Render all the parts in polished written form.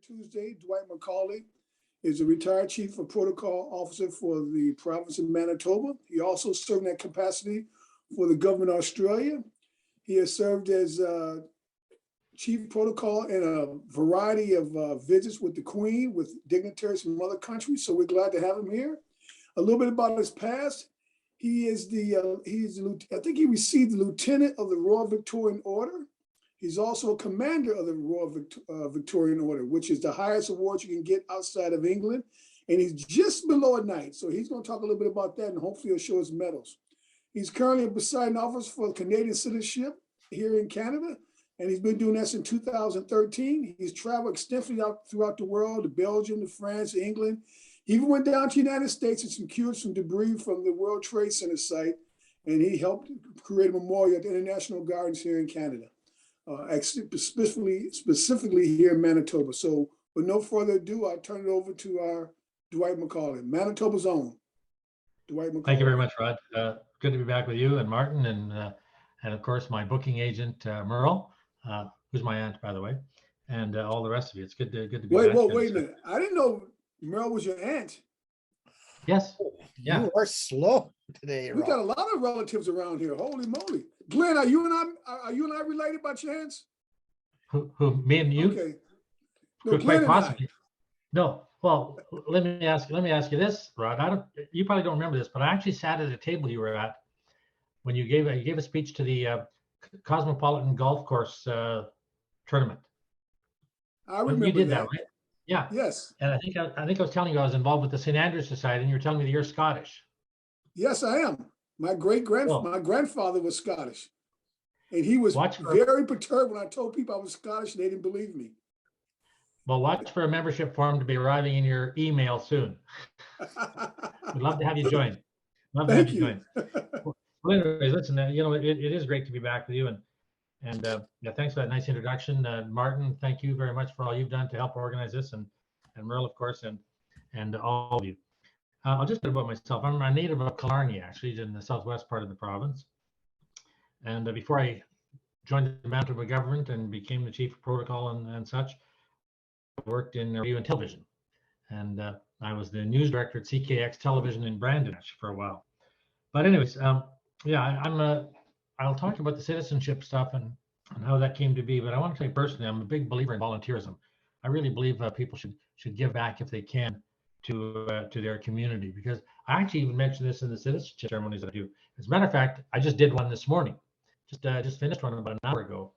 Tuesday, Dwight MacAuley is a retired chief of protocol officer for the province of Manitoba. He also served in that capacity for the government of Australia. He has served as chief protocol in a variety of visits with the Queen, with dignitaries from other countries. So we're glad to have him here. A little bit about his past. He is I think he received the Lieutenant of the Royal Victorian Order. He's also a commander of the Royal Victorian Order, which is the highest award you can get outside of England. And he's just below a knight. So he's going to talk a little bit about that, and hopefully he'll show his medals. He's currently a presiding officer for Canadian citizenship here in Canada, and he's been doing that since 2013. He's traveled extensively throughout the world, to Belgium, to France, to England. He even went down to the United States and secured some debris from the World Trade Center site, and he helped create a memorial at the International Gardens here in Canada. Specifically here in Manitoba. So with no further ado, I'll turn it over to our Dwight MacAuley, Manitoba's own Dwight MacAuley. Thank you very much, Rod. Good to be back with you and Martin, and of course my booking agent Merle, who's my aunt, by the way, and all the rest of you. It's good to be back. Wait a minute. I didn't know Merle was your aunt. Yes. Yeah. You are slow today, We Rob. got a lot of relatives around here. Holy moly. Glenn, are you and I related by chance? Who me and you? Okay. No, quite possibly. No. Well, let me ask you this, Rod. You probably don't remember this, but I actually sat at a table you were at when you gave a speech to the Cosmopolitan Golf Course tournament. I remember you did that, right? Yeah. Yes. And I think I was telling you I was involved with the St. Andrews Society, and you're telling me that you're Scottish. Yes, I am. My grandfather was Scottish, and he was very perturbed when I told people I was Scottish, and they didn't believe me. Well, watch for a membership form to be arriving in your email soon. We'd love to have you join. Thank you. Well, anyways, listen, it is great to be back with you, and yeah, thanks for that nice introduction, Martin. Thank you very much for all you've done to help organize this, and Merle, of course, and all of you. I'll just talk about myself. I'm a native of Killarney, actually, in the southwest part of the province. And before I joined the Manitoba government and became the chief of protocol and such, I worked in radio and television. And I was the news director at CKX Television in Brandon for a while. But anyways, yeah, I'll talk about the citizenship stuff and how that came to be. But I want to tell you personally, I'm a big believer in volunteerism. I really believe people should give back if they can to their community, because I actually even mentioned this in the citizenship ceremonies that I do. As a matter of fact, I just did one this morning, just finished one about an hour ago,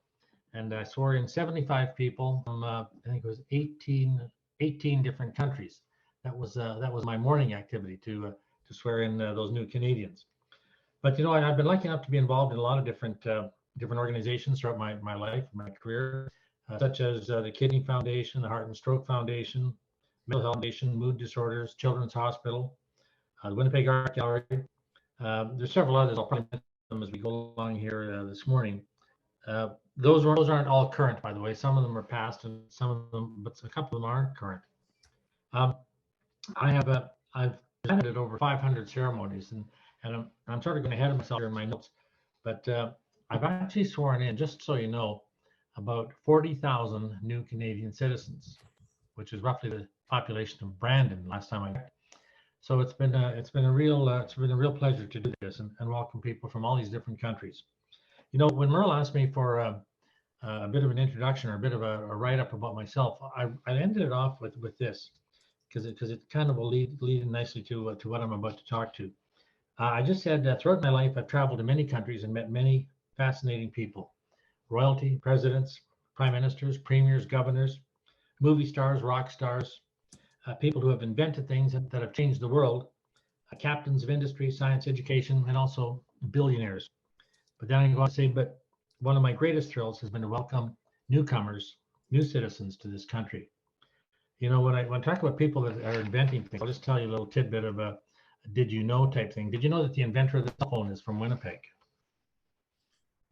and I swore in 75 people from I think it was 18 different countries. That was my morning activity to swear in those new Canadians. But I've been lucky enough to be involved in a lot of different organizations throughout my life, my career, such as the Kidney Foundation, the Heart and Stroke Foundation, Mental Health Foundation, Mood Disorders, Children's Hospital, the Winnipeg Art Gallery. There's several others. I'll probably mention them as we go along here this morning. Those aren't all current, by the way. Some of them are past, and some of them, but a couple of them aren't current. I've attended over 500 ceremonies, and I'm sort of going ahead of myself here in my notes, but I've actually sworn in, just so you know, about 40,000 new Canadian citizens, which is roughly the population of Brandon last time I checked. So it's been a real pleasure to do this and welcome people from all these different countries. When Merle asked me for a bit of an introduction or a bit of a write-up about myself, I ended it off with this because it kind of will lead nicely to what I'm about to talk to. I just said that throughout my life I've traveled to many countries and met many fascinating people: royalty, presidents, prime ministers, premiers, governors, movie stars, rock stars, people who have invented things that have changed the world, captains of industry, science, education, and also billionaires. But then I go on to say, but one of my greatest thrills has been to welcome newcomers, new citizens to this country. When I talk about people that are inventing things, I'll just tell you a little tidbit of a did you know type thing. Did you know that the inventor of the cell phone is from Winnipeg?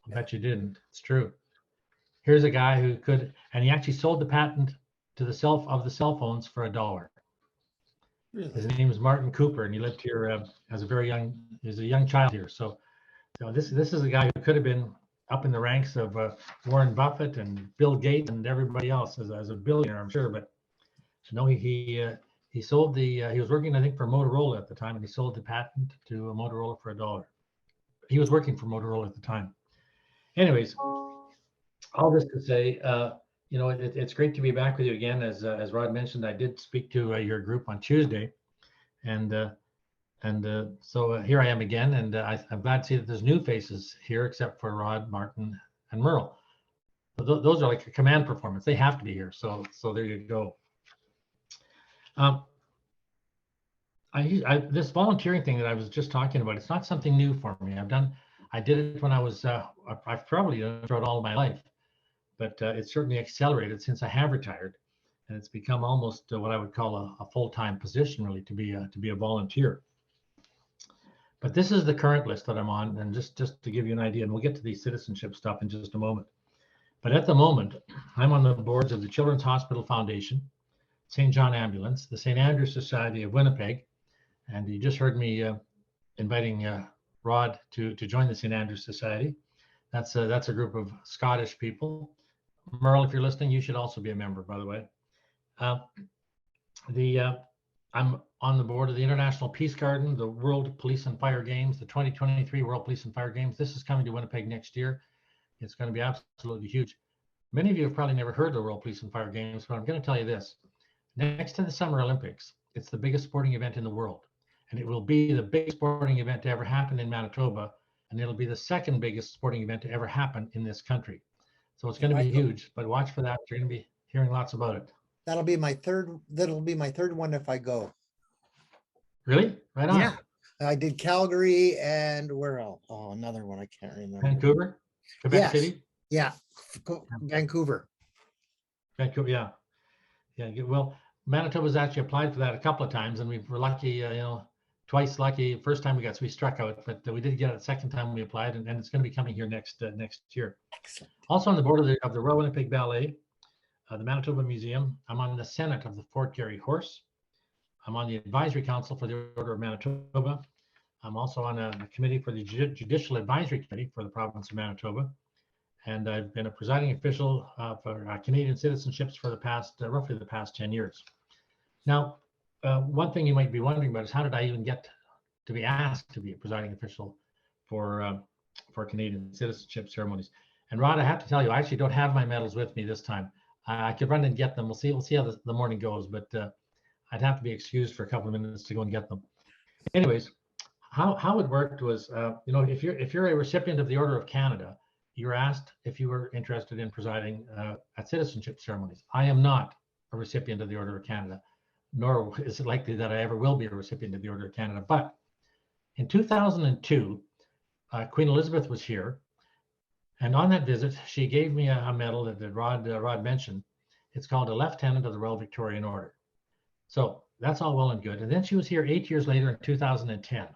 I bet you didn't. It's true. Here's a guy who could, and he actually sold the patent to the cell phones for $1. Really? His name is Martin Cooper, and he lived here as a young child here. So this is a guy who could have been up in the ranks of Warren Buffett and Bill Gates and everybody else as a billionaire, I'm sure. But no, he sold he was working, I think, for Motorola at the time, and he sold the patent to Motorola for $1. He was working for Motorola at the time. Anyways, all this to say, it's great to be back with you again. As Rod mentioned, I did speak to your group on Tuesday, and so here I am again, and I'm glad to see that there's new faces here, except for Rod, Martin, and Merle. Those are like a command performance. They have to be here. So there you go. This volunteering thing that I was just talking about, it's not something new for me. I did it when I was, I've probably done it throughout all of my life, but it's certainly accelerated since I have retired, and it's become almost what I would call a full-time position, really, to be a volunteer. But this is the current list that I'm on, and just to give you an idea, and we'll get to the citizenship stuff in just a moment. But at the moment, I'm on the boards of the Children's Hospital Foundation, St. John Ambulance, the St. Andrews Society of Winnipeg, and you just heard me inviting Rod to join the St. Andrews Society. That's a group of Scottish people. Merle, if you're listening, you should also be a member, by the way. I'm on the board of the International Peace Garden, the World Police and Fire Games, the 2023 World Police and Fire Games. This is coming to Winnipeg next year. It's going to be absolutely huge. Many of you have probably never heard of the World Police and Fire Games, but I'm going to tell you this. Next to the Summer Olympics, it's the biggest sporting event in the world. And it will be the biggest sporting event to ever happen in Manitoba. And it'll be the second biggest sporting event to ever happen in this country. So it's going to be huge, but watch for that. You're going to be hearing lots about it. That'll be my third one if I go. Really? Right on. Yeah. I did Calgary and where else? Oh, another one. I can't remember. Vancouver? Quebec City? Yeah. Vancouver. Vancouver, yeah. Yeah. Well, Manitoba's actually applied for that a couple of times, and we were lucky, twice lucky. First time we struck out, but we did get it the second time we applied, and it's going to be coming here next year. Excellent. Also on the board of the Royal Winnipeg Ballet, the Manitoba Museum. I'm on the Senate of the Fort Garry Horse. I'm on the Advisory Council for the Order of Manitoba. I'm also on a committee for the Judicial Advisory Committee for the province of Manitoba. And I've been a presiding official for Canadian citizenships for roughly the past 10 years. Now, one thing you might be wondering about is how did I even get to be asked to be a presiding official for Canadian citizenship ceremonies? And Rod, I have to tell you, I actually don't have my medals with me this time. I could run and get them. We'll see how the morning goes, but I'd have to be excused for a couple of minutes to go and get them. Anyways, how it worked was, if you're a recipient of the Order of Canada, you're asked if you were interested in presiding at citizenship ceremonies. I am not a recipient of the Order of Canada, nor is it likely that I ever will be a recipient of the Order of Canada. But in 2002, Queen Elizabeth was here, and on that visit, she gave me a medal that Rod mentioned. It's called a Lieutenant of the Royal Victorian Order. So that's all well and good. And then she was here 8 years later in 2010.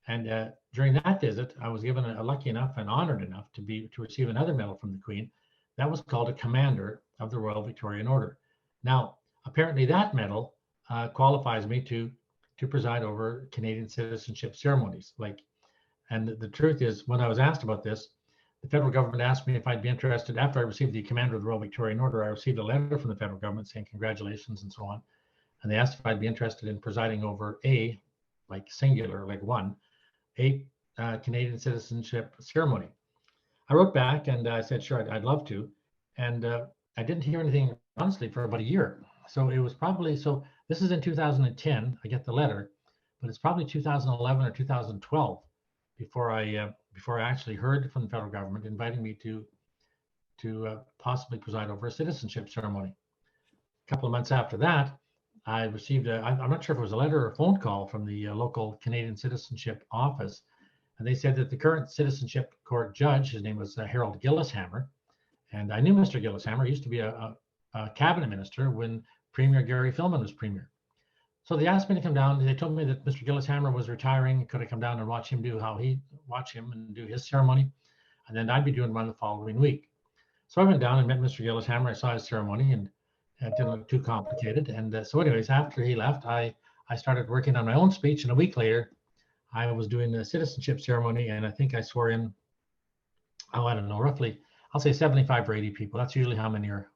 And during that visit, I was given a lucky enough and honored enough to receive another medal from the Queen. That was called a Commander of the Royal Victorian Order. Now, apparently that medal qualifies me to preside over Canadian citizenship ceremonies. And the truth is, when I was asked about this, the federal government asked me if I'd be interested. After I received the Commander of the Royal Victorian Order, I received a letter from the federal government saying congratulations and so on. And they asked if I'd be interested in presiding over a Canadian citizenship ceremony. I wrote back and I said, sure, I'd love to. And I didn't hear anything, honestly, for about a year. So it was probably, this is in 2010, I get the letter, but it's probably 2011 or 2012 before I actually heard from the federal government inviting me to possibly preside over a citizenship ceremony. A couple of months after that, I received I'm not sure if it was a letter or a phone call from the local Canadian Citizenship Office. And they said that the current Citizenship Court Judge, his name was Harold Gillishammer. And I knew Mr. Gillishammer. He used to be a cabinet minister when Premier Gary Filmon was premier. So they asked me to come down. They told me that Mr. Gillishammer was retiring. Could I come down and watch him and do his ceremony? And then I'd be doing one the following week. So I went down and met Mr. Gillishammer. I saw his ceremony and it didn't look too complicated. And so anyways, after he left, I started working on my own speech. And a week later, I was doing the citizenship ceremony. And I think I swore in oh, I don't know, roughly, I'll say 75 or 80 people. That's usually how many are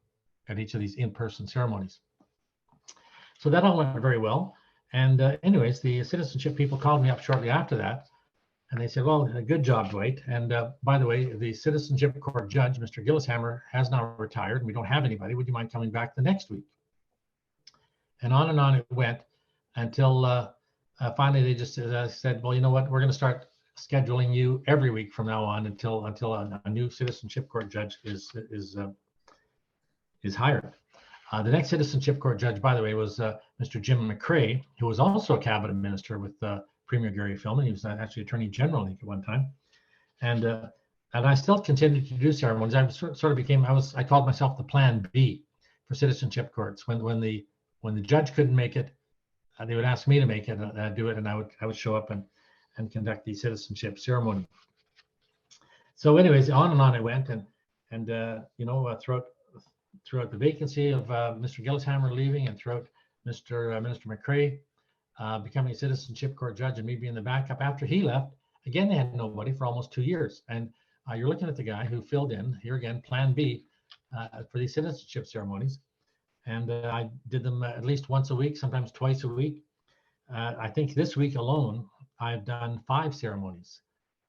at each of these in-person ceremonies. So that all went very well. And anyways, the citizenship people called me up shortly after that. And they said, well, good job, Dwight. And by the way, the Citizenship Court Judge, Mr. Gillishammer, has now retired and we don't have anybody. Would you mind coming back the next week? And on it went until finally they just said, well, you know what, we're going to start scheduling you every week from now on until a new Citizenship Court Judge is hired. The next Citizenship Court Judge, by the way, was Mr. Jim McCrae, who was also a cabinet minister with Premier Gary Filmon. He was actually Attorney General, I think, at one time. And I still continued to do ceremonies. I sort of became, I called myself the Plan B for citizenship courts. When the judge couldn't make it, they would ask me to make it, and I'd do it, and I would show up and conduct the citizenship ceremony. So anyways, on it went, and you know, throughout the vacancy of Mr. Gillishammer leaving, and throughout Minister McCrae becoming a Citizenship Court Judge and me being the backup after he left, again, they had nobody for almost 2 years. And you're looking at the guy who filled in, here again, Plan B for these citizenship ceremonies. And I did them at least once a week, sometimes twice a week. I think this week alone, I've done 5 ceremonies.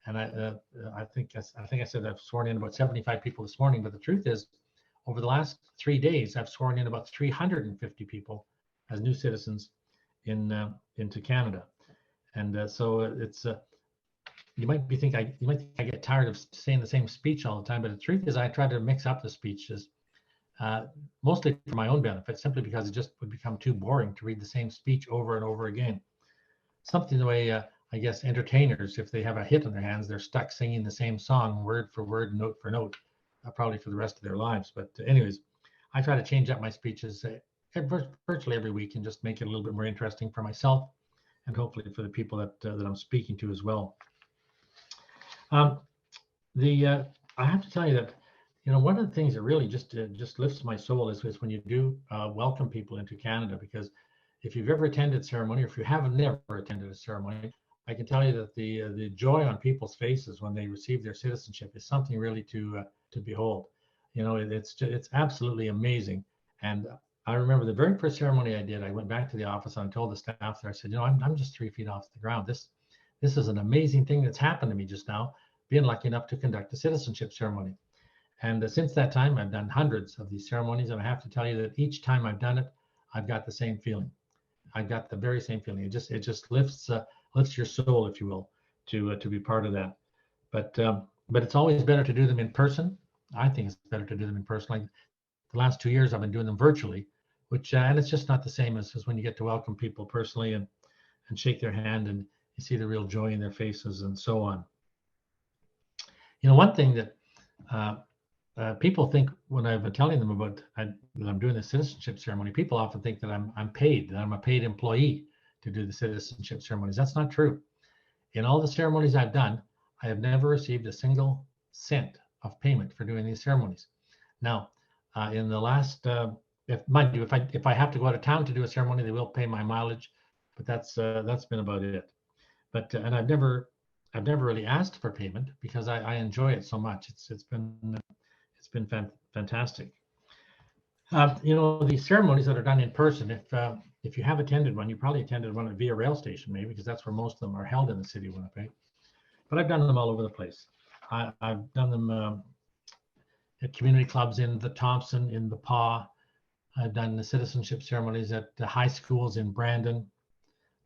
And I think I said I've sworn in about 75 people this morning, but the truth is, over the last 3 days, I've sworn in about 350 people as new citizens into Canada. And so it's you might think I get tired of saying the same speech all the time, but the truth is I try to mix up the speeches, mostly for my own benefit, simply because it just would become too boring to read the same speech over and over again. Something the way I guess entertainers, if they have a hit on their hands, they're stuck singing the same song word for word, note for note, probably for the rest of their lives. But anyways, I try to change up my speeches virtually every week and just make it a little bit more interesting for myself and hopefully for the people that I'm speaking to as well. I have to tell you that, you know, one of the things that really just lifts my soul is when you do welcome people into Canada, because if you've ever attended ceremony, or if you have never attended a ceremony, I can tell you that the joy on people's faces when they receive their citizenship is something really to behold. You know, it's absolutely amazing. And I remember the very first ceremony I did, I went back to the office and I told the staff there, I said, you know, I'm just 3 feet off the ground. This is an amazing thing that's happened to me just now, being lucky enough to conduct a citizenship ceremony. And since that time, I've done hundreds of these ceremonies, and I have to tell you that each time I've done it, I've got the same feeling. I've got the very same feeling. It just lifts your soul, if you will, to be part of that. But it's always better to do them in person. I think it's better to do them in person. Like the last 2 years, I've been doing them virtually, which and it's just not the same as when you get to welcome people personally and shake their hand and you see the real joy in their faces and so on. You know, one thing that people think when I've been telling them about that I'm doing the citizenship ceremony, people often think that I'm paid, that I'm a paid employee to do the citizenship ceremonies. That's not true. In all the ceremonies I've done, I have never received a single cent of payment for doing these ceremonies. Now, in the last, mind you, if I have to go out of town to do a ceremony, they will pay my mileage, but that's been about it. But and I've never really asked for payment because I enjoy it so much. It's been fantastic. You know, the ceremonies that are done in person, if you have attended one, you probably attended one at Via Rail Station, maybe, because that's where most of them are held in the city of Winnipeg. But I've done them all over the place. I've done them at community clubs in the Thompson, in the PA. I've done the citizenship ceremonies at the high schools in Brandon.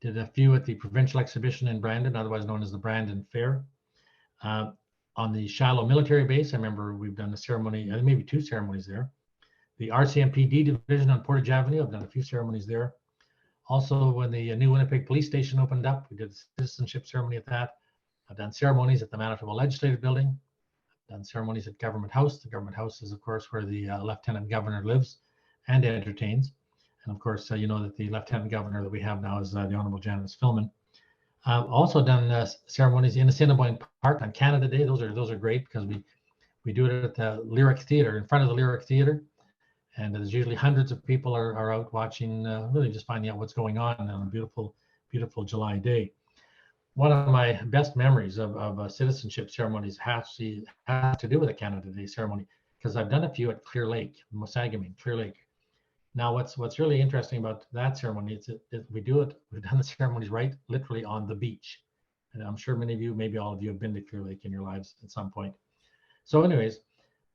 Did a few at the provincial exhibition in Brandon, otherwise known as the Brandon Fair. On the Shiloh military base, I remember we've done a ceremony, maybe 2 ceremonies there. The RCMPD division on Portage Avenue, I've done a few ceremonies there. Also, when the new Winnipeg police station opened up, we did a citizenship ceremony at that. I've done ceremonies at the Manitoba Legislative Building. I've done ceremonies at Government House. The Government House is, of course, where the Lieutenant Governor lives and entertains. And of course, you know that the Lieutenant Governor that we have now is the Honorable Janice Filmon. I've also done ceremonies in Assiniboine Park on Canada Day. Those are great because we do it at the Lyric Theatre, in front of the Lyric Theatre. And there's usually hundreds of people are out watching, really just finding out what's going on a beautiful, beautiful July day. one of my best memories of citizenship ceremonies has to do with the Canada Day ceremony, because I've done a few at Clear Lake, Mosagaming, Clear Lake. Now, what's really interesting about that ceremony is that we've done the ceremonies right literally on the beach. And I'm sure many of you, maybe all of you, have been to Clear Lake in your lives at some point. So anyways,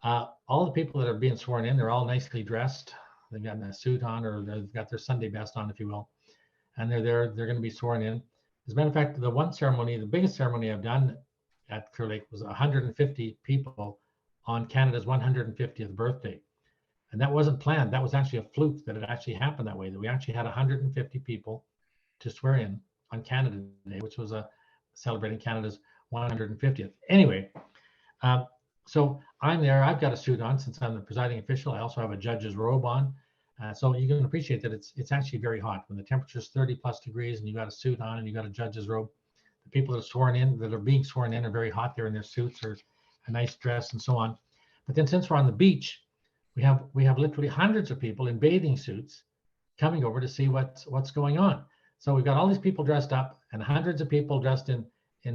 all the people that are being sworn in, they're all nicely dressed. They've got a suit on, or they've got their Sunday best on, if you will. And they're there, they're going to be sworn in. As a matter of fact, the one ceremony, the biggest ceremony I've done at Clear Lake was 150 people on Canada's 150th birthday. And that wasn't planned. That was actually a fluke that it actually happened that way, that we actually had 150 people to swear in on Canada Day, which was celebrating Canada's 150th. Anyway, so I'm there. I've got a suit on since I'm the presiding official. I also have a judge's robe on. So you can appreciate that it's actually very hot. When the temperature is 30+ degrees and you got a suit on and you got a judge's robe, the people that are being sworn in are very hot. They're in their suits or a nice dress and so on. But then since we're on the beach, we have literally hundreds of people in bathing suits coming over to see what's going on. So we've got all these people dressed up and hundreds of people dressed in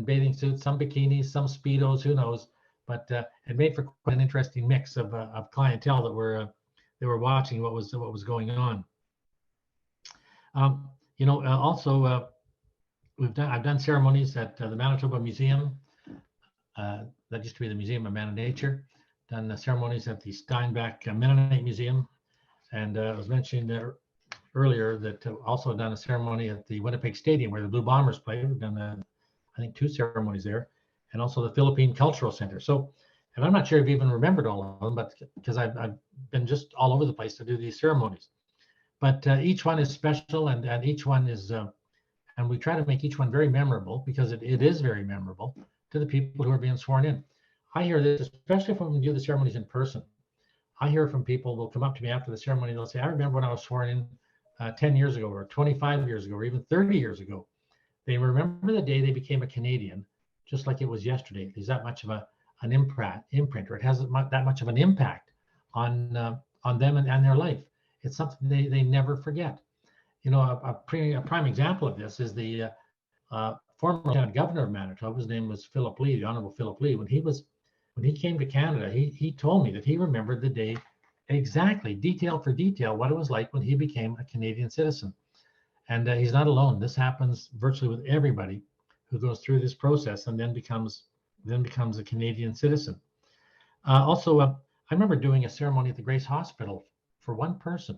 bathing suits, some bikinis, some Speedos, who knows. But it made for quite an interesting mix of clientele that were watching what was going on. Also, I've done ceremonies at the Manitoba Museum. That used to be the Museum of Man and Nature. Done ceremonies at the Steinbach Mennonite Museum, and I was mentioning there earlier that also done a ceremony at the Winnipeg Stadium where the Blue Bombers play. We've done I think 2 ceremonies there, and also the Philippine Cultural Center. So, and I'm not sure if you even remembered all of them, but because I've been just all over the place to do these ceremonies. But each one is special, and each one is, and we try to make each one very memorable, because it is very memorable to the people who are being sworn in. I hear this, especially when we do the ceremonies in person. I hear from people, they'll come up to me after the ceremony, they'll say, I remember when I was sworn in 10 years ago, or 25 years ago, or even 30 years ago. They remember the day they became a Canadian, just like it was yesterday. There's that much of an imprint, or it has that much of an impact on them and their life. It's something they never forget. You know, a prime example of this is the former governor of Manitoba. His name was Philip Lee, the Honorable Philip Lee. When he came to Canada, he told me that he remembered the day exactly, detail for detail, what it was like when he became a Canadian citizen. And he's not alone. This happens virtually with everybody who goes through this process and then becomes a Canadian citizen. Also, I remember doing a ceremony at the Grace Hospital for one person.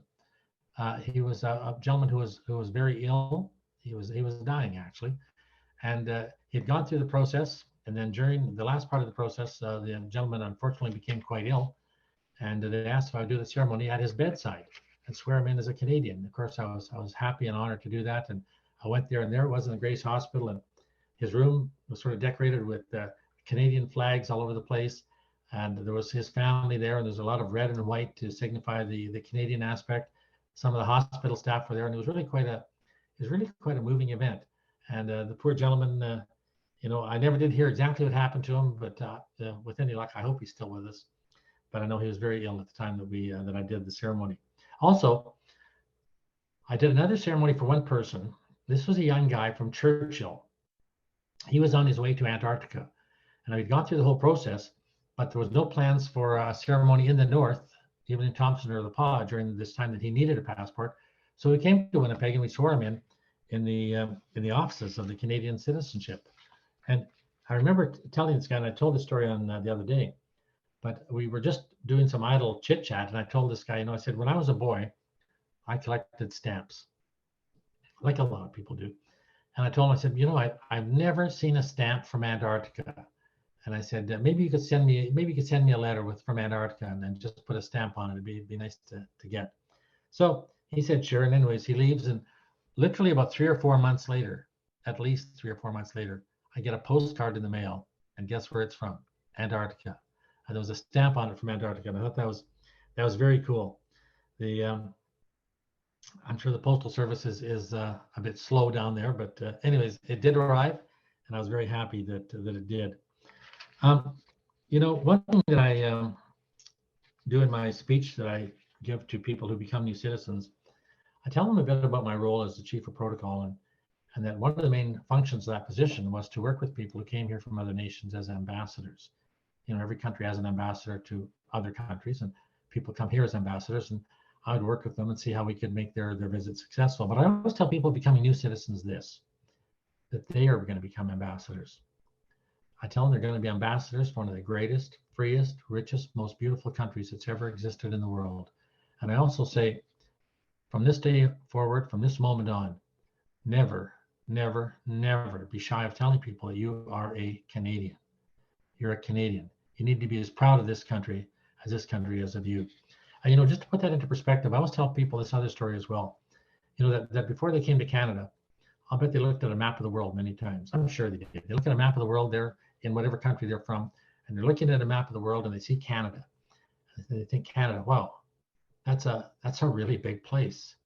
He was a gentleman who was very ill. He was dying, actually, and he'd gone through the process. And then during the last part of the process, the gentleman unfortunately became quite ill, and they asked if I would do the ceremony at his bedside and swear him in as a Canadian. Of course, I was happy and honored to do that, and I went there, and there it was in the Grace Hospital, and his room was sort of decorated with Canadian flags all over the place, and there was his family there, and there's a lot of red and white to signify the Canadian aspect. Some of the hospital staff were there, and it was really quite a moving event. And the poor gentleman, I never did hear exactly what happened to him, but with any luck, I hope he's still with us. But I know he was very ill at the time that I did the ceremony. Also, I did another ceremony for one person. This was a young guy from Churchill. He was on his way to Antarctica, and I'd gone through the whole process, but there was no plans for a ceremony in the north, even in Thompson or La Paz, during this time that he needed a passport. So we came to Winnipeg and we swore him in the offices of the Canadian citizenship. And I remember telling this guy, and I told this story on the other day, but we were just doing some idle chit chat. And I told this guy, I said, when I was a boy, I collected stamps, like a lot of people do. And I told him, I said, I've never seen a stamp from Antarctica. And I said, maybe you could send me a letter from Antarctica and then just put a stamp on it. It'd be nice to get. So he said, sure. And anyways, he leaves, and literally about 3 or 4 months later, at least 3 or 4 months later, I get a postcard in the mail, and guess where it's from? Antarctica. And there was a stamp on it from Antarctica. And I thought that was very cool. I'm sure the Postal Service is a bit slow down there, but anyways, it did arrive, and I was very happy that it did. One thing that I do in my speech that I give to people who become new citizens, I tell them a bit about my role as the chief of protocol and that one of the main functions of that position was to work with people who came here from other nations as ambassadors. Every country has an ambassador to other countries, and people come here as ambassadors, and I would work with them and see how we could make their visit successful. But I always tell people becoming new citizens that they are going to become ambassadors. I tell them they're going to be ambassadors for one of the greatest, freest, richest, most beautiful countries that's ever existed in the world. And I also say, from this day forward, from this moment on, never, never, never be shy of telling people that you are a Canadian. You're a Canadian. You need to be as proud of this country is of you. And, just to put that into perspective, I always tell people this other story as well. That before they came to Canada, I'll bet they looked at a map of the world many times. I'm sure they did. They look at a map of the world there in whatever country they're from, and they're looking at a map of the world and they see Canada. And they think Canada, wow, that's a really big place.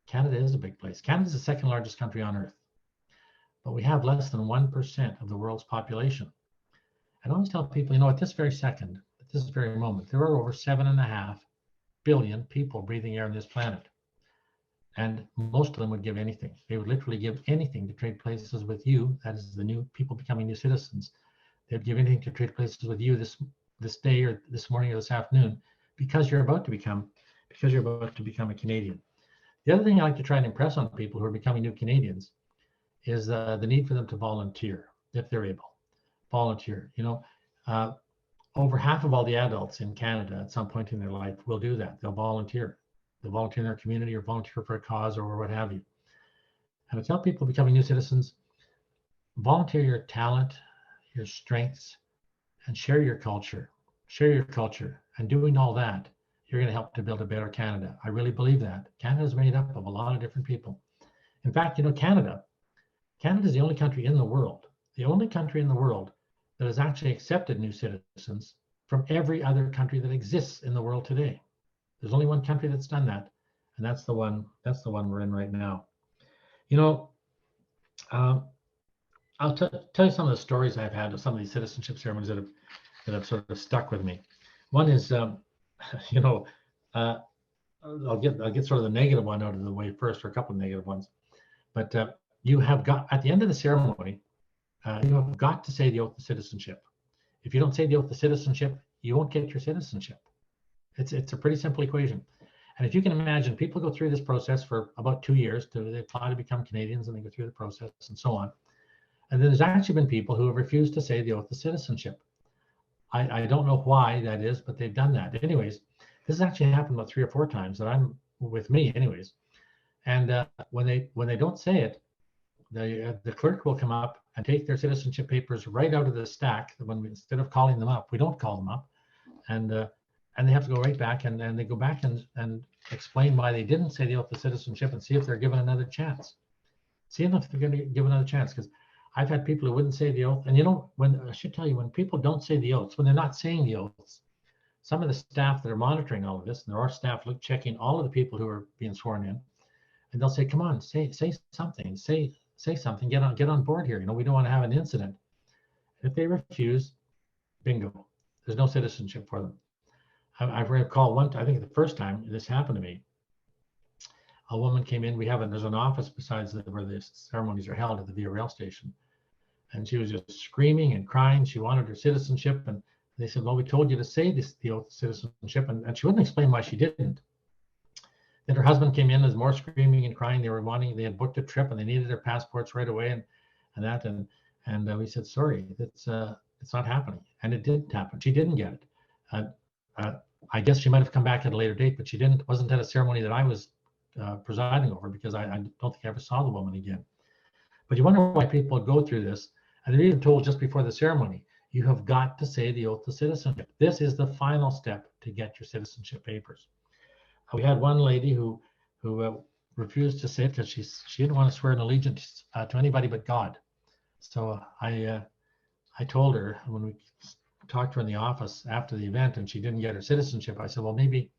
Canada is a big place. Canada is the second largest country on earth, but we have less than 1% of the world's population. And I always tell people, at this very second, at this very moment, there are over 7.5 billion people breathing air on this planet. And most of them would give anything. They would literally give anything to trade places with you. That is the new people becoming new citizens. They'd give anything to trade places with you this day or this morning or this afternoon, because you're about to become a Canadian. The other thing I like to try and impress on people who are becoming new Canadians is the need for them to volunteer if they're able. Volunteer. Over half of all the adults in Canada at some point in their life will do that. They'll volunteer. They'll volunteer in their community or volunteer for a cause or what have you. And I tell people becoming new citizens, volunteer your talent, your strengths, and share your culture. Share your culture. And doing all that, you're going to help to build a better Canada. I really believe that. Canada is made up of a lot of different people. In fact, Canada is the only country in the world that has actually accepted new citizens from every other country that exists in the world today. There's only one country that's done that, and that's the one we're in right now. I'll tell you some of the stories I've had of some of these citizenship ceremonies that have sort of stuck with me. One is, I'll get sort of the negative one out of the way first, or a couple of negative ones. But you have got, at the end of the ceremony, you have got to say the oath of citizenship. If you don't say the oath of citizenship, you won't get your citizenship. It's a pretty simple equation. And if you can imagine, people go through this process for about 2 years. They apply to become Canadians, and they go through the process and so on. And then there's actually been people who have refused to say the oath of citizenship. I don't know why that is, but they've done that. Anyways, this has actually happened about 3 or 4 times that I'm with me anyways. And when they don't say it, the clerk will come up and take their citizenship papers right out of the stack. Instead of calling them up, we don't call them up. And they have to go right back, and they go back and explain why they didn't say the oath of citizenship, and see if they're given another chance. See if they're going to give another chance, because I've had people who wouldn't say the oath. And I should tell you, when people don't say the oaths, when they're not saying the oaths, some of the staff that are monitoring all of this, and there are staff checking all of the people who are being sworn in, and they'll say, "Come on, say something, say something, get on board here. We don't want to have an incident." If they refuse, bingo, there's no citizenship for them. I've recalled one. I think the first time this happened to me, a woman came in. There's an office besides where the ceremonies are held at the Via Rail station, and she was just screaming and crying. She wanted her citizenship, and they said, "Well, we told you to say the oath of citizenship," and she wouldn't explain why she didn't. Then her husband came in, as more screaming and crying. They had booked a trip and they needed their passports right away, and we said, "Sorry, it's not happening," and it didn't happen. She didn't get it. I guess she might have come back at a later date, but she didn't. Wasn't at a ceremony that I was presiding over, because I don't think I ever saw the woman again. But you wonder why people go through this, and they're even told just before the ceremony, you have got to say the oath of citizenship. This is the final step to get your citizenship papers. We had one lady who refused to say it because she didn't want to swear an allegiance to anybody but God. So I told her, when we talked to her in the office after the event and she didn't get her citizenship, I said, "Well, maybe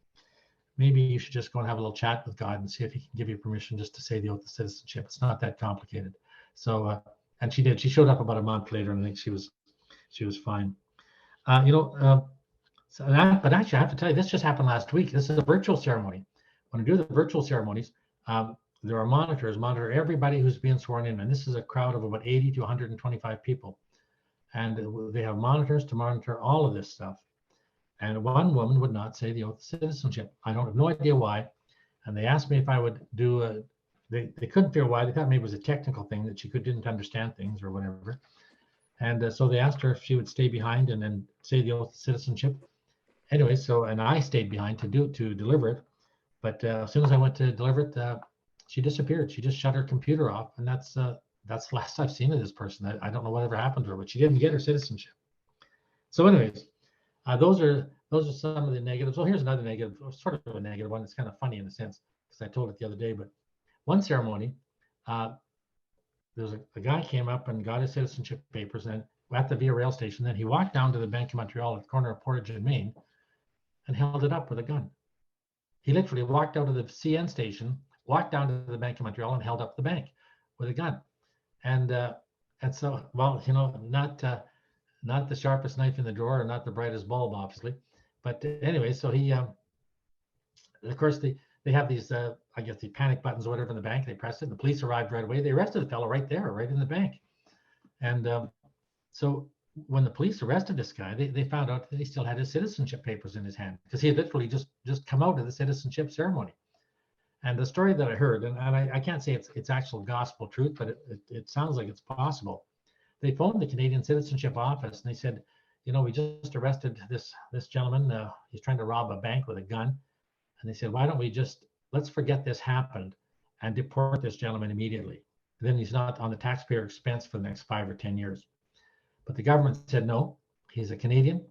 you should just go and have a little chat with God and see if he can give you permission just to say the oath of citizenship. It's not that complicated." So and she did. She showed up about a month later, and I think she was fine. But actually, I have to tell you, this just happened last week. This is a virtual ceremony. When I do the virtual ceremonies, there are monitors monitor everybody who's being sworn in. And this is a crowd of about 80 to 125 people. And they have monitors to monitor all of this stuff. And one woman would not say the oath of citizenship. I don't have no idea why. And they asked me if I would do they couldn't figure why. They thought maybe it was a technical thing that she didn't understand things or whatever. And so they asked her if she would stay behind and then say the oath of citizenship. Anyway, and I stayed behind to deliver it. But as soon as I went to deliver it, she disappeared. She just shut her computer off. And that's the last I've seen of this person. I don't know whatever happened to her, but she didn't get her citizenship. So anyways, those are some of the negatives. Well, here's another negative, sort of a negative one. It's kind of funny in a sense, because I told it the other day. But one ceremony, there was a guy came up and got his citizenship papers, and at the Via Rail station, then he walked down to the Bank of Montreal at the corner of Portage and Main and held it up with a gun. He literally walked out of the CN station, walked down to the Bank of Montreal and held up the bank with a gun. And so, well, not the sharpest knife in the drawer, or not the brightest bulb, obviously. But anyway, so he, of course, they have these, I guess, the panic buttons or whatever in the bank. They pressed it, and the police arrived right away. They arrested the fellow right there, right in the bank. And so when the police arrested this guy, they found out that he still had his citizenship papers in his hand, because he had literally just come out of the citizenship ceremony. And the story that I heard, and I can't say it's actual gospel truth, but it sounds like it's possible. They phoned the Canadian Citizenship Office and they said, we just arrested this gentleman. He's trying to rob a bank with a gun. And they said, why don't we let's forget this happened and deport this gentleman immediately. And then he's not on the taxpayer expense for the next 5 or 10 years. But the government said, no, he's a Canadian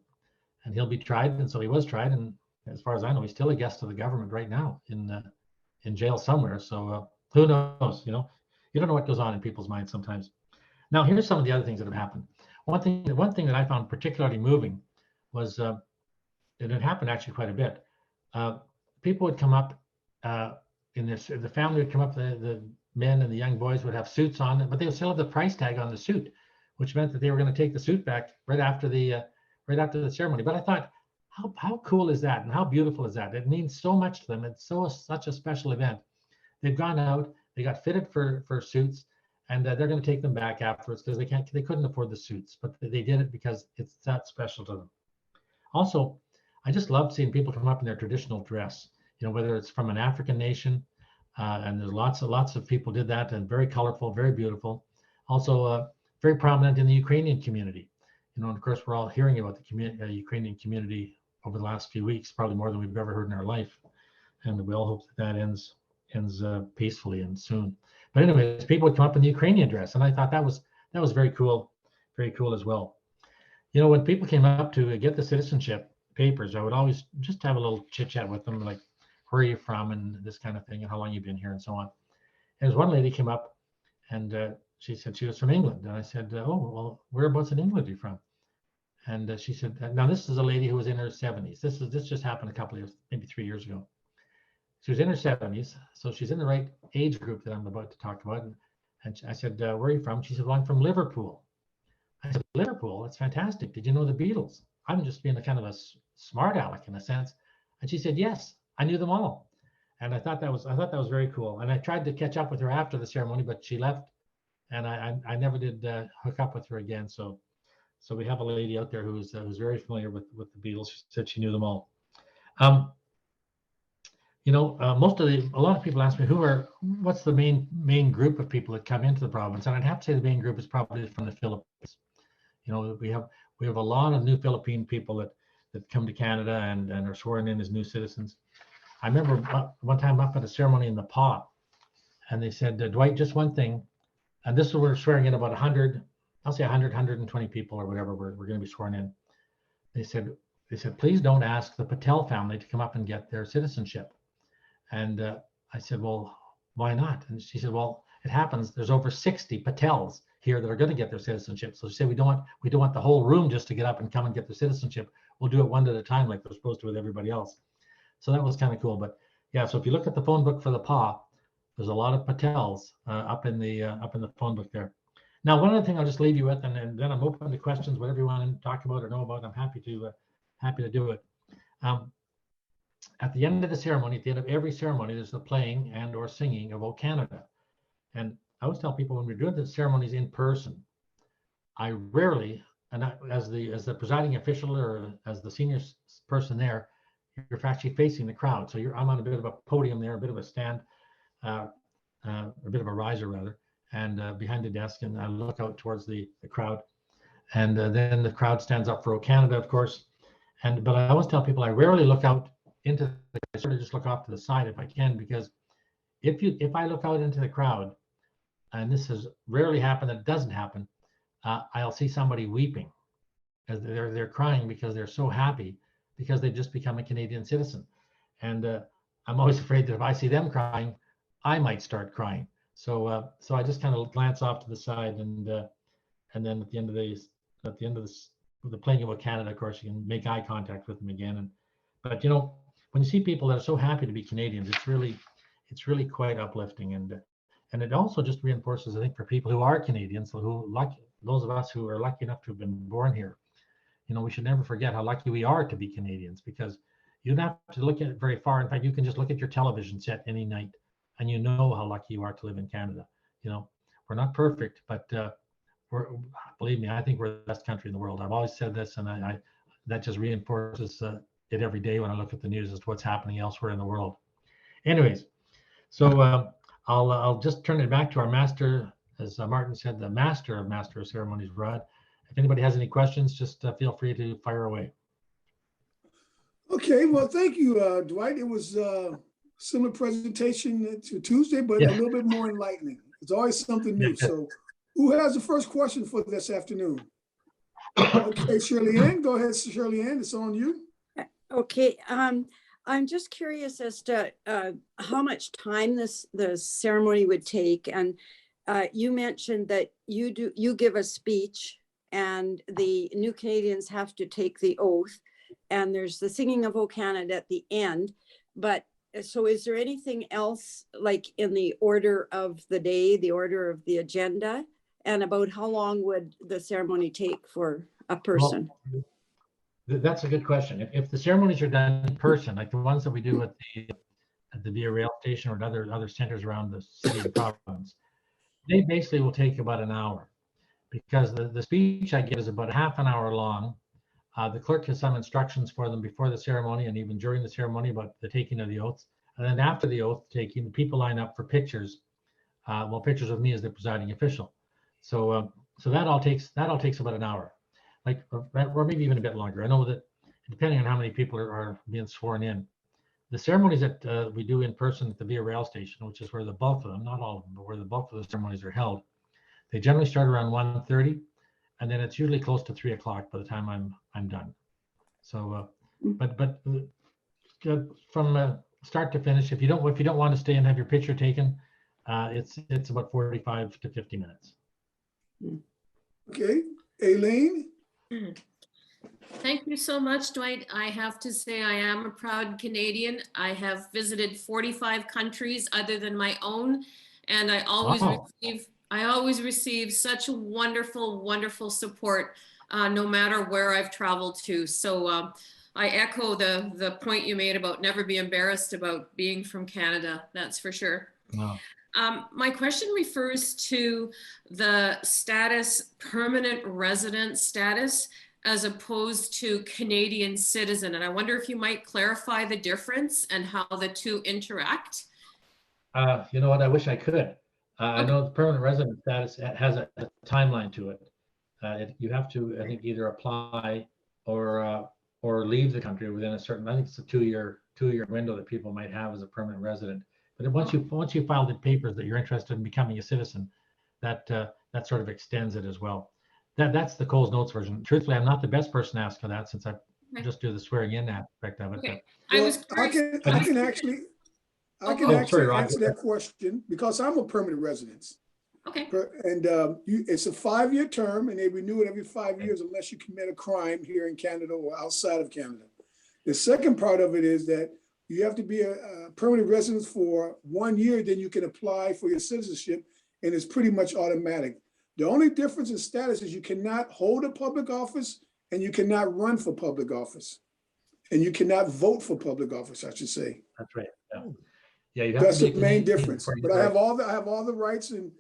and he'll be tried. And so he was tried. And as far as I know, he's still a guest of the government right now in jail somewhere. So who knows? You don't know what goes on in people's minds sometimes. Now, here's some of the other things that have happened. One thing that I found particularly moving was, and it happened actually quite a bit. People would come up the family would come up, the men and the young boys would have suits on, but they would still have the price tag on the suit, which meant that they were going to take the suit back right after the ceremony. But I thought, how cool is that, and how beautiful is that? It means so much to them. It's such a special event. They've gone out, they got fitted for suits, and they're going to take them back afterwards because they couldn't afford the suits, but they did it because it's that special to them. Also, I just love seeing people come up in their traditional dress, whether it's from an African nation, and there's lots of people did that, and very colorful, very beautiful. Also, very prominent in the Ukrainian community. And of course, we're all hearing about the Ukrainian community over the last few weeks, probably more than we've ever heard in our life. And we all hope that ends peacefully and soon. But anyways, people would come up in the Ukrainian dress, and I thought that was very cool as well. When people came up to get the citizenship papers, I would always just have a little chit chat with them, like, where are you from, and this kind of thing, and how long you've been here, and so on. And there's one lady came up, and she said she was from England, and I said, oh, well, whereabouts in England are you from? And she said, now this is a lady who was in her 70s. This just happened a couple of years, maybe 3 years ago. She was in her 70s, so she's in the right age group that I'm about to talk about. And I said, where are you from? She said, well, I'm from Liverpool. I said, Liverpool? That's fantastic. Did you know the Beatles? I'm just being a kind of a smart aleck in a sense. And she said, yes, I knew them all. And I thought that was very cool. And I tried to catch up with her after the ceremony, but she left, and I never did hook up with her again. So we have a lady out there who's very familiar with the Beatles. She said she knew them all. A lot of people ask me what's the main group of people that come into the province, and I'd have to say the main group is probably from the Philippines. We have a lot of new Philippine people that come to Canada and are sworn in as new citizens. I remember one time up at a ceremony in Nepal, and they said, Dwight, just one thing, and this is we're swearing in about 100, I'll say 120 people or whatever we're going to be sworn in. They said, please don't ask the Patel family to come up and get their citizenship. And I said, well, why not? And she said, well, it happens. There's over 60 Patels here that are going to get their citizenship. So she said, we don't want the whole room just to get up and come and get their citizenship. We'll do it one at a time, like they're supposed to with everybody else. So that was kind of cool. But yeah, so if you look at the phone book for the PA, there's a lot of Patels up in the phone book there. Now, one other thing I'll just leave you with, and then I'm open to questions, whatever you want to talk about or know about. I'm happy to do it. at the end of the ceremony, at the end of every ceremony, there's the playing and or singing of O Canada. And I always tell people when we're doing the ceremonies in person, I rarely, and as the presiding official or as the senior person there, you're actually facing the crowd. So I'm on a bit of a podium there, a bit of a stand, a bit of a riser rather, and behind the desk, and I look out towards the crowd. And then the crowd stands up for O Canada, of course. But I always tell people I rarely look out into I sort of just look off to the side if I can, because if I look out into the crowd, and this has rarely happened, it doesn't happen, I'll see somebody weeping as they're crying because they're so happy because they've just become a Canadian citizen. And I'm always afraid that if I see them crying, I might start crying. So I just kind of glance off to the side, and then at the end of the playing of Canada, of course, you can make eye contact with them again. But when you see people that are so happy to be Canadians, it's really quite uplifting, and it also just reinforces, I think, for people who are Canadians, those of us who are lucky enough to have been born here, we should never forget how lucky we are to be Canadians, because you don't have to look at it very far. In fact, you can just look at your television set any night, and you know how lucky you are to live in Canada. We're not perfect, but believe me, I think we're the best country in the world. I've always said this, and that just reinforces it every day when I look at the news as to what's happening elsewhere in the world. Anyways, so I'll just turn it back to our master, as Martin said, the master of ceremonies, Rod. If anybody has any questions, just feel free to fire away. Okay, well, thank you, Dwight. It was a similar presentation to Tuesday, but a little bit more enlightening. It's always something new. So who has the first question for this afternoon? Okay, Shirley Ann, go ahead, Shirley Ann, it's on you. Okay, I'm just curious as to how much time the ceremony would take. And you mentioned that you give a speech and the new Canadians have to take the oath, and there's the singing of O Canada at the end. But so is there anything else, like in the order of the day, the order of the agenda, and about how long would the ceremony take for a person? Well, that's a good question. If the ceremonies are done in person, like the ones that we do at the Via Rail Station or at other centers around the city and province, they basically will take about an hour, because the speech I give is about half an hour long. The clerk has some instructions for them before the ceremony and even during the ceremony about the taking of the oaths. And then after the oath taking, the people line up for pictures. Pictures of me as the presiding official. So that all takes about an hour, or maybe even a bit longer. I know that depending on how many people are being sworn in. The ceremonies that we do in person at the Via Rail Station, which is where the bulk of them, not all of them, but where the bulk of the ceremonies are held, they generally start around 1:30, and then it's usually close to 3 o'clock by the time I'm done. So, but from start to finish, if you don't want to stay and have your picture taken, it's about 45 to 50 minutes. Okay, Aileen. Thank you so much, Dwight. I have to say I am a proud Canadian. I have visited 45 countries other than my own, and I always receive such wonderful, wonderful support no matter where I've traveled to. So I echo the point you made about never be embarrassed about being from Canada. That's for sure. Wow. My question refers to the status, permanent resident status, as opposed to Canadian citizen. And I wonder if you might clarify the difference and how the two interact. You know what? I wish I could. I know the permanent resident status has a timeline to it. You have to, I think, either apply or leave the country within a certain. I think it's a two-year window that people might have as a permanent resident. But once you file the papers that you're interested in becoming a citizen, that sort of extends it as well. That's the Coles Notes version. Truthfully, I'm not the best person to ask for that, since I just do the swearing in aspect of it. Okay. Well, I can actually answer that question, because I'm a permanent resident. Okay. And it's a 5-year term, and they renew it every 5 years unless you commit a crime here in Canada or outside of Canada. The second part of it is that you have to be a permanent resident for 1 year, then you can apply for your citizenship, and it's pretty much automatic. The only difference in status is you cannot hold a public office and you cannot run for public office. and you cannot vote for public office, I should say. That's right. Yeah. Yeah, you have That's to be the main Canadian difference. before you But I vote. have all the rights and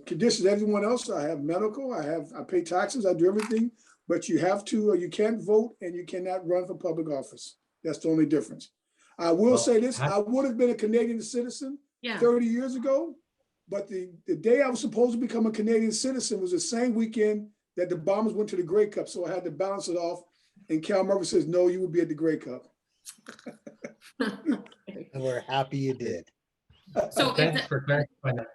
conditions everyone else. I have medical, I pay taxes, I do everything, but you have to, you can't vote and you cannot run for public office. That's the only difference. I will Well, say this, I would have been a Canadian citizen Yeah. 30 years ago, but the day I was supposed to become a Canadian citizen was the same weekend that the Bombers went to the Grey Cup. So I had to balance it off. And Cal Murphy says, no, you will be at the Grey Cup. And we're happy you did. So is Thanks it- for clarifying that.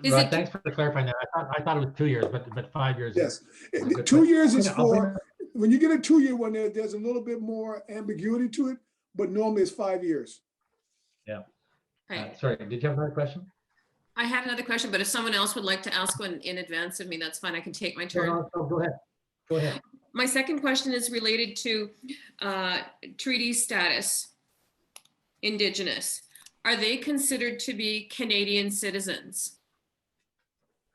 Is Rod, it- thanks for clarifying that. I thought it was 2 years, but 5 years. Yes. is a good 2 point. years is I'll bring for, when you get a 2 year one there's a little bit more ambiguity to it, but normally it's 5 years. okay. Sorry, did you have another question? I had another question, but if someone else would like to ask one in advance of me, that's fine. I can take my turn. No, go ahead. Go ahead. My second question is related to treaty status, Indigenous. Are they considered to be Canadian citizens?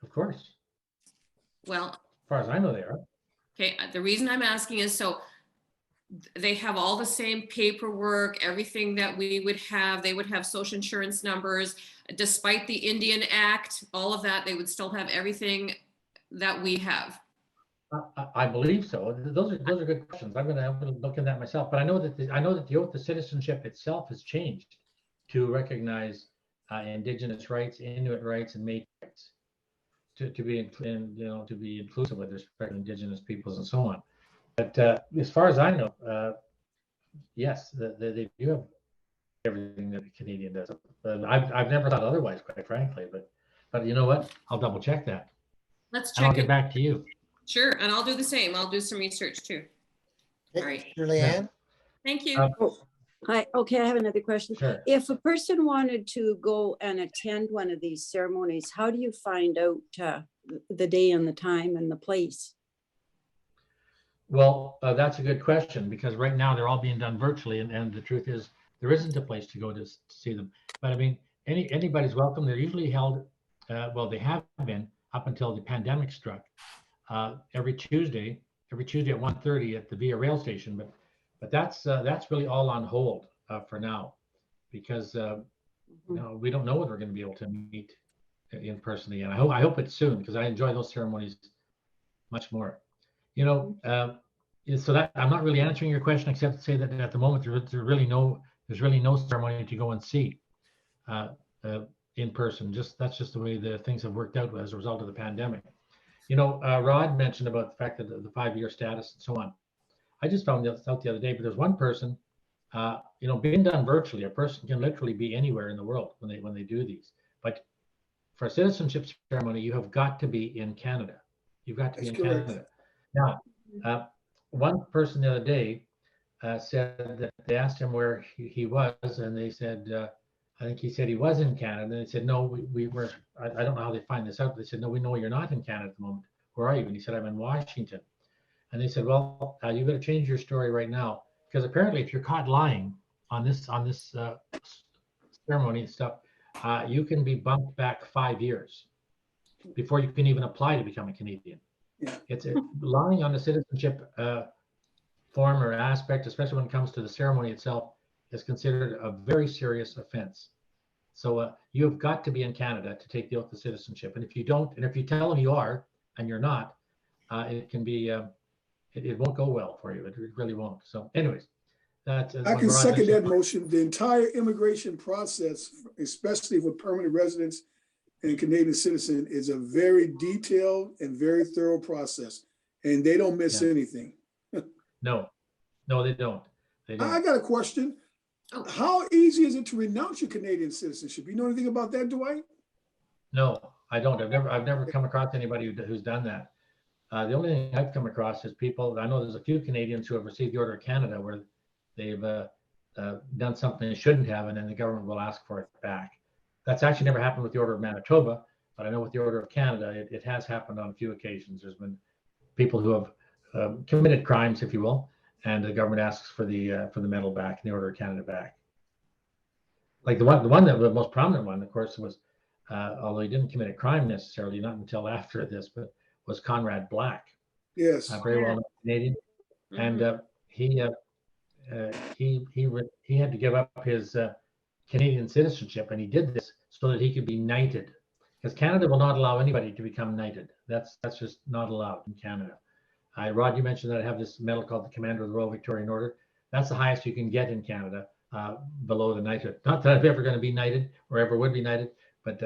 Of course. Well, As far as I know, they are. okay, the reason I'm asking is so they have all the same paperwork, everything that we would have. They would have social insurance numbers. Despite the Indian Act, all of that, they would still have everything that we have. I believe so. Those are good questions. I'm gonna look into that myself. But I know that the oath of citizenship itself has changed to recognize Indigenous rights, Inuit rights, and Métis rights, to be inclusive with respect to Indigenous peoples and so on. But as far as I know, yes, they do have everything that a Canadian does. I've never thought otherwise, quite frankly. But you know what? I'll double check that, Let's and I'll check get it. back to you. Sure, and I'll do the same. I'll do some research too. All right. Shirley Ann? Thank you. I have another question. Sure. If a person wanted to go and attend one of these ceremonies, how do you find out the day and the time and the place? Well, that's a good question, because right now they're all being done virtually, and the truth is there isn't a place to go to see them. But I mean, anybody's welcome. They're usually held, well, they have been up until the pandemic struck, every Tuesday at 1:30 at the Via Rail Station. But that's really all on hold for now, because we don't know when we're going to be able to meet in person again. I hope it's soon, because I enjoy those ceremonies much more. So that I'm not really answering your question, except to say that at the moment there's really no ceremony to go and see in person. That's just the way the things have worked out as a result of the pandemic. Rod mentioned about the fact that the 5-year status and so on. I just found this out the other day, but there's one person, being done virtually. A person can literally be anywhere in the world when they do these. But for a citizenship ceremony, you have got to be in Canada. You've got to be in Canada. Now, one person the other day said that they asked him where he was, and they said, I think he said he was in Canada. And they said, no, we were, I don't know how they find this out. They said, no, we know you're not in Canada at the moment. Where are you? And he said, I'm in Washington. And they said, well, you got to change your story right now, because apparently if you're caught lying on this ceremony and stuff, you can be bumped back 5 years before you can even apply to become a Canadian. Yeah. It's lying on the citizenship form or aspect, especially when it comes to the ceremony itself, is considered a very serious offense. So you have got to be in Canada to take the oath of citizenship. And if you don't, and if you tell them you are and you're not, it can be, it won't go well for you. It really won't. So anyways, that's. I can second that motion. The entire immigration process, especially for permanent residents and Canadian citizen, is a very detailed and very thorough process, and they don't miss anything. No, they don't. I got a question. Oh. How easy is it to renounce your Canadian citizenship? You know anything about that, Dwight? No, I don't. I've never come across anybody who's done that. The only thing I've come across is people. I know there's a few Canadians who have received the Order of Canada where they've done something they shouldn't have, and then the government will ask for it back. That's actually never happened with the Order of Manitoba, but I know with the Order of Canada, it has happened on a few occasions. There's been people who have committed crimes, if you will, and the government asks for the medal back and the Order of Canada back. Like the most prominent one, of course, was although he didn't commit a crime necessarily, not until after this, but was Conrad Black. Yes. Very well known Canadian, and he he had to give up his Canadian citizenship, and he did this so that he could be knighted, because Canada will not allow anybody to become knighted. That's just not allowed in Canada. Rod, you mentioned that I have this medal called the Commander of the Royal Victorian Order. That's the highest you can get in Canada, below the knighthood. Not that I'm ever going to be knighted or ever would be knighted, but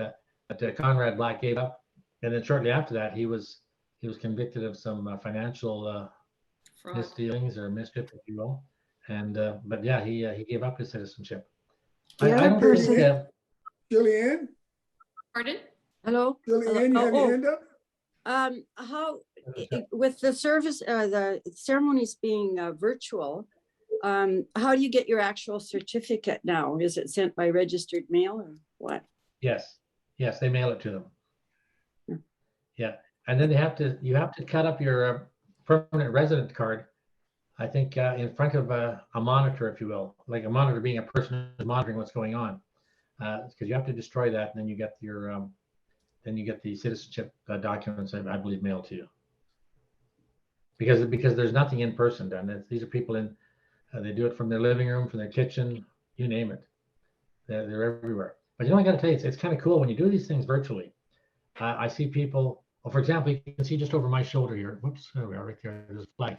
Conrad Black gave up, and then shortly after that, he was convicted of some financial Fraud. misdealings or mischief, if you will. And but yeah, he gave up his citizenship. The I other don't person- think, Shirley Ann? Pardon? Hello? Shirley Ann, you had your hand up? How, with the service, the ceremonies being virtual, how do you get your actual certificate now? Is it sent by registered mail or what? yes, they mail it to them. Hmm. Yeah, and then you have to cut up your permanent resident card, I think, in front of a monitor, if you will, like a monitor being a person who's monitoring what's going on, because you have to destroy that, and then you get your the citizenship documents, I believe, mailed to you. Because there's nothing in person done. These are people in, they do it from their living room, from their kitchen, you name it. They're everywhere. But I got to tell you, it's kind of cool when you do these things virtually. I see people. Well, for example, you can see just over my shoulder here. Whoops, there we are, right there. There's a flag.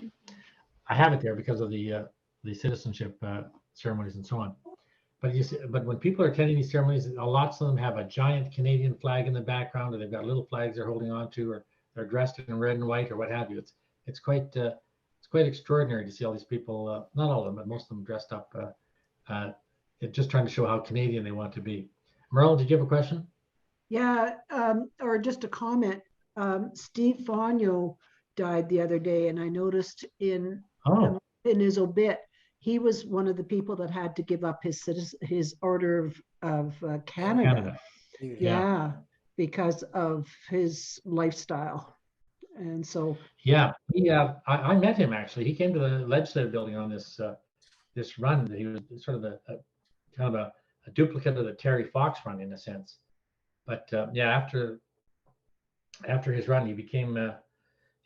I have it there because of the citizenship ceremonies and so on. But when people are attending these ceremonies, lots of them have a giant Canadian flag in the background, or they've got little flags they're holding on to, or they're dressed in red and white, or what have you. It's quite extraordinary to see all these people. Not all of them, but most of them dressed up, just trying to show how Canadian they want to be. Merle, did you have a question? Yeah, or just a comment. Steve Fonyo died the other day, and I noticed in his obit, he was one of the people that had to give up his Order of Canada. Yeah, because of his lifestyle. And so yeah, I met him actually. He came to the legislative building on this run. He was sort of a kind of a duplicate of the Terry Fox run in a sense. But yeah, after his run, he became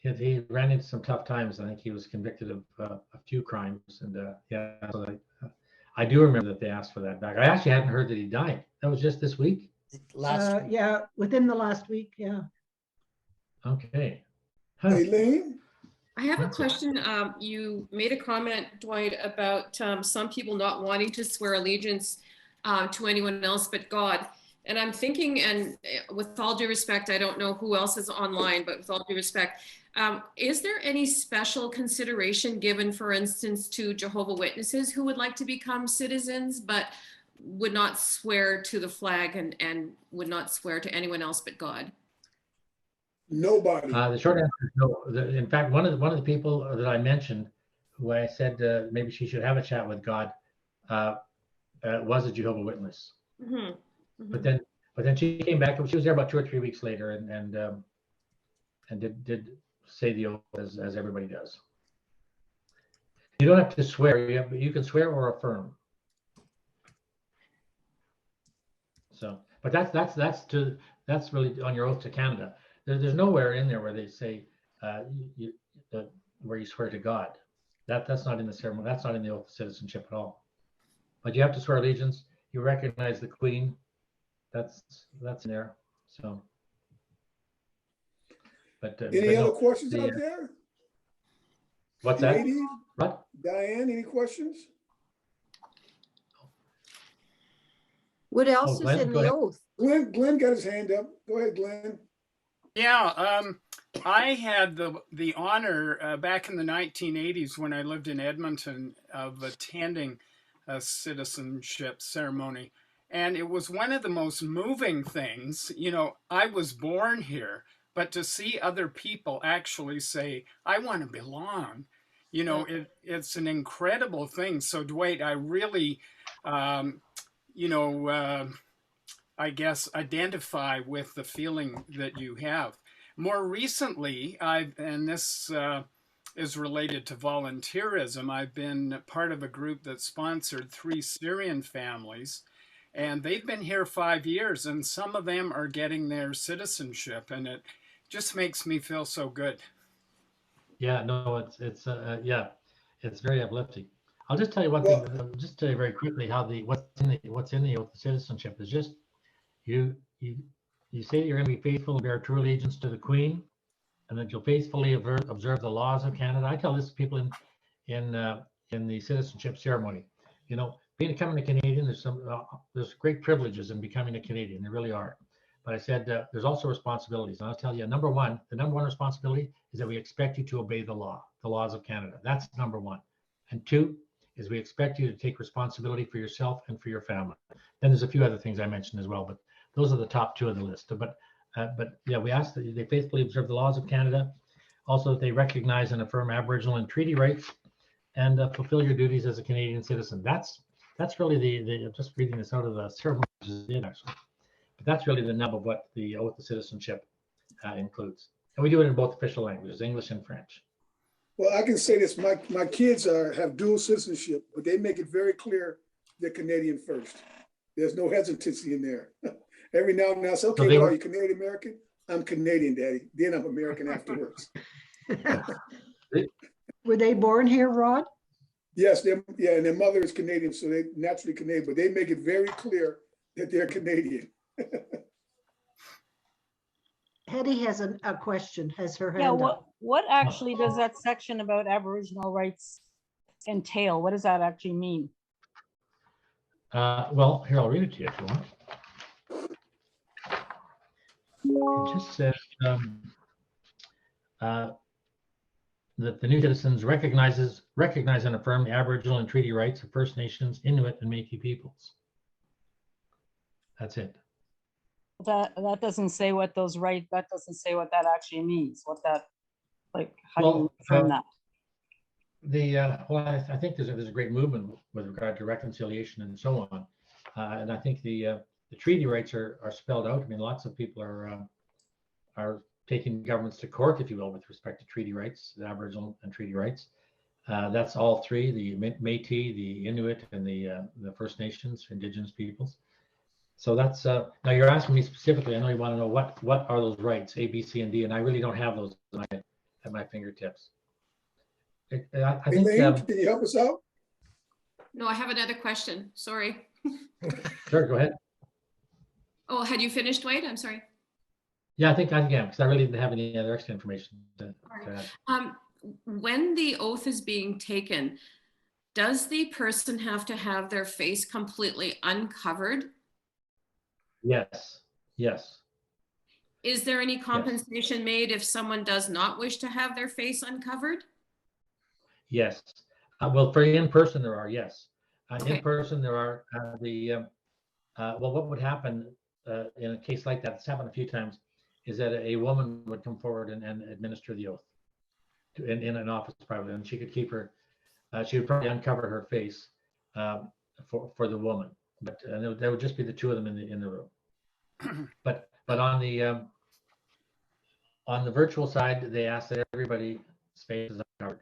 he ran into some tough times. I think he was convicted of a few crimes, and yeah, so I do remember that they asked for that back. I actually hadn't heard that he died. That was just this week. yeah, within the last week. Yeah. Okay. Elaine? I have a question. You made a comment, Dwight, about some people not wanting to swear allegiance to anyone else but God. And I'm thinking, and with all due respect, I don't know who else is online, but with all due respect, is there any special consideration given, for instance, to Jehovah's Witnesses who would like to become citizens, but would not swear to the flag and would not swear to anyone else but God? Nobody. The short answer is no. In fact, one of the people that I mentioned, who I said maybe she should have a chat with God, was a Jehovah's Witness. Mm-hmm. Mm-hmm. But then she came back. She was there about 2 or 3 weeks later, and did say the oath as everybody does. You don't have to swear. You can swear or affirm. So, but that's really on your oath to Canada. There's nowhere in there where they say where you swear to God. That's not in the ceremony. That's not in the oath of citizenship at all. But you have to swear allegiance. You recognize the Queen. That's in there. So. But any other questions out there? What's that? Ladies? What? Diane, any questions? What else is in the oath? Glenn got his hand up. Go ahead, Glenn. Yeah, I had the honor back in the 1980s when I lived in Edmonton of attending a citizenship ceremony. And it was one of the most moving things. You know, I was born here, but to see other people actually say, I want to belong, you know, it's an incredible thing. So Dwight, I really, you know, I guess identify with the feeling that you have. More recently, and this is related to volunteerism, I've been part of a group that sponsored 3 Syrian families, and they've been here 5 years, and some of them are getting their citizenship, and it just makes me feel so good. Yeah, no, it's very uplifting. I'll just tell you one Well- thing, just tell you very quickly how what's in the oath of citizenship is just you say that you're going to be faithful and bear true allegiance to the Queen, and that you'll faithfully observe the laws of Canada. I tell this to people in the citizenship ceremony. You know, becoming a Canadian, there's great privileges in becoming a Canadian. There really are. But I said there's also responsibilities, and I'll tell you, the number one responsibility is that we expect you to obey the laws of Canada. That's number one. And two is we expect you to take responsibility for yourself and for your family. Then there's a few other things I mentioned as well, but those are the top two of the list. But yeah, we ask that they faithfully observe the laws of Canada, also that they recognize and affirm Aboriginal and treaty rights, and fulfill your duties as a Canadian citizen. That's really the just reading this out of the ceremony actually. But that's really the nub of what the oath of citizenship includes. And we do it in both official languages, English and French. Well, I can say this, my kids have dual citizenship, but they make it very clear they're Canadian first. There's no hesitancy in there. Every now and then I say, okay, well, are you Canadian American? I'm Canadian, Daddy. Then I'm American afterwards. Were they born here, Rod? Yes, and their mother is Canadian, so they naturally Canadian, but they make it very clear that they're Canadian. Hetty has a question, has her Yeah, hand up. what actually does that section about Aboriginal rights entail? What does that actually mean? Well, here, I'll read it to you if you want. It just says that the new citizens recognize and affirm the Aboriginal and treaty rights of First Nations, Inuit, and Métis peoples. That's it. That doesn't say what those rights, that doesn't say what that actually means, what that, like, how do you affirm that? Well, I think there's a great movement with regard to reconciliation and so on. And I think the treaty rights are spelled out. I mean, lots of people are taking governments to court, if you will, with respect to treaty rights, the Aboriginal and treaty rights. That's all three: the Métis, the Inuit, and the First Nations, Indigenous peoples. So that's now you're asking me specifically. I know you want to know what are those rights, A, B, C, and D, and I really don't have those at my fingertips. I think. Elaine, can you help us out? No, I have another question. Sorry. Sure, go ahead. Oh, had you finished, Dwight? I'm sorry. Yeah, I think I can, because I really didn't have any other extra information to add. When the oath is being taken, does the person have to have their face completely uncovered? Yes. Is there any compensation made if someone does not wish to have their face uncovered? Yes. Well, for in person, there are, yes. Okay. In person, there are well, what would happen in a case like that, it's happened a few times, is that a woman would come forward and administer the oath in an office privately, and she could keep her, she would probably uncover her face for the woman, but there would just be the two of them in the room. But on the virtual side, they ask that everybody's face is uncovered,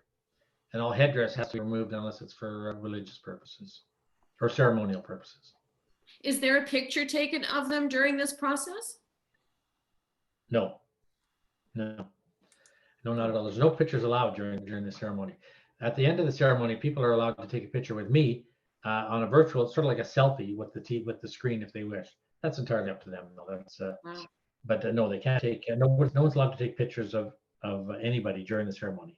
and all headdress has to be removed unless it's for religious purposes or ceremonial purposes. Is there a picture taken of them during this process? No, not at all. There's no pictures allowed during the ceremony. At the end of the ceremony, people are allowed to take a picture with me on a virtual, sort of like a selfie with the screen if they wish. That's entirely up to them. No, that's Wow. But no, they can't take. No one's allowed to take pictures of anybody during the ceremony.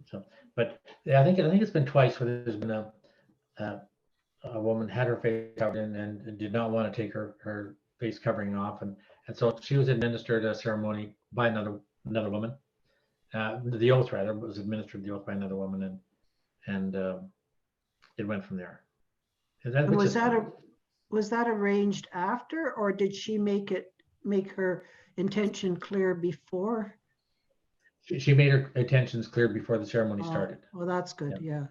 So, but yeah, I think it's been twice where there's been a woman had her face covered and did not want to take her face covering off, and so she was administered a ceremony by another woman. The oath rather was administered the oath by another woman, and it went from there. And was that arranged after, or did she make her intention clear before? She made her intentions clear before the ceremony started. Well, that's good. Yeah.